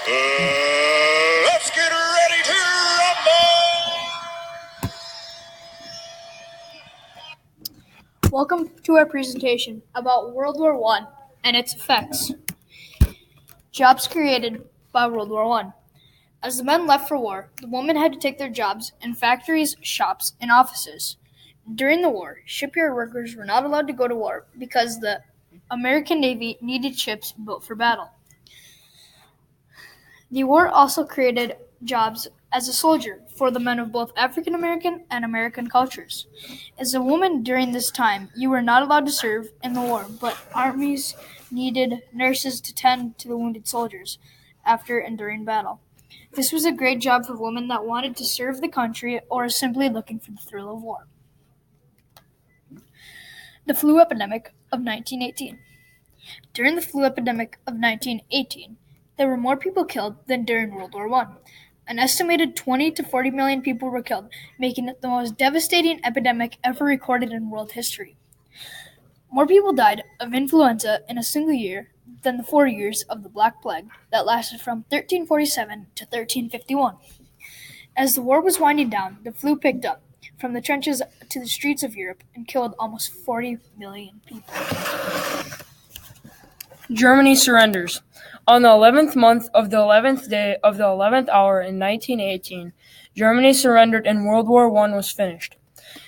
Let's get ready to rumble! Welcome to our presentation about World War I and its effects. Jobs created by World War I. As the men left for war, the women had to take their jobs in factories, shops, and offices. During the war, shipyard workers were not allowed to go to war because the American Navy needed ships built for battle. The war also created jobs as a soldier for the men of both African American and American cultures. As a woman during this time, you were not allowed to serve in the war, but armies needed nurses to tend to the wounded soldiers after and during battle. This was a great job for women that wanted to serve the country or simply looking for the thrill of war. The Flu Epidemic of 1918. During the flu epidemic of 1918, there were more people killed than during World War I. An estimated 20 to 40 million people were killed, making it the most devastating epidemic ever recorded in world history. More people died of influenza in a single year than the 4 years of the Black Plague that lasted from 1347 to 1351. As the war was winding down, the flu picked up from the trenches to the streets of Europe and killed almost 40 million people. Germany surrenders. On the 11th month of the 11th day of the 11th hour in 1918, Germany surrendered and World War I was finished.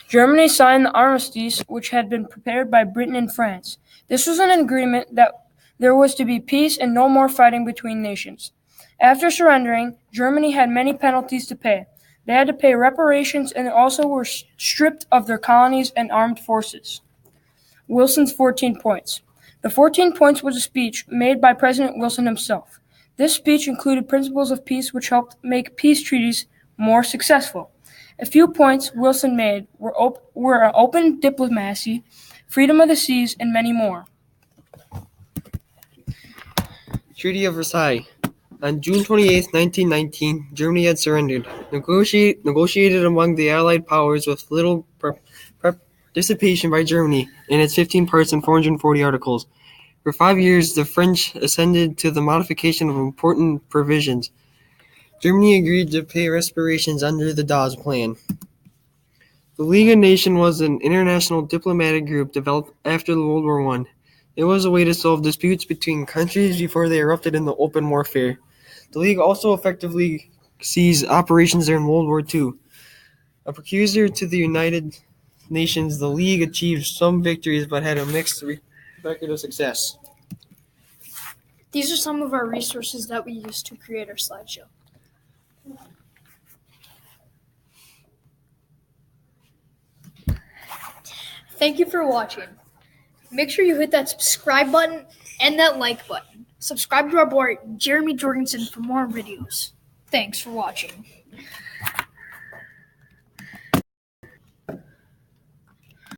Germany signed the armistice, which had been prepared by Britain and France. This was an agreement that there was to be peace and no more fighting between nations. After surrendering, Germany had many penalties to pay. They had to pay reparations and also were stripped of their colonies and armed forces. Wilson's 14 points. The 14 points was a speech made by President Wilson himself. This speech included principles of peace which helped make peace treaties more successful. A few points Wilson made were open diplomacy, freedom of the seas, and many more. Treaty of Versailles. On June 28, 1919, Germany had surrendered, negotiated among the Allied powers with little participation by Germany in its 15 parts and 440 articles. For 5 years, the French assented to the modification of important provisions. Germany agreed to pay reparations under the Dawes Plan. The League of Nations was an international diplomatic group developed after World War I. It was a way to solve disputes between countries before they erupted into open warfare. The League also effectively seized operations during World War II. A precursor to the United Nations, the League achieved some victories but had a mixed record of success. These are some of our resources that we use to create our slideshow. Thank you for watching. Make sure you hit that subscribe button and that like button. Subscribe to our boy, Jeremy Jorgensen, for more videos. Thanks for watching.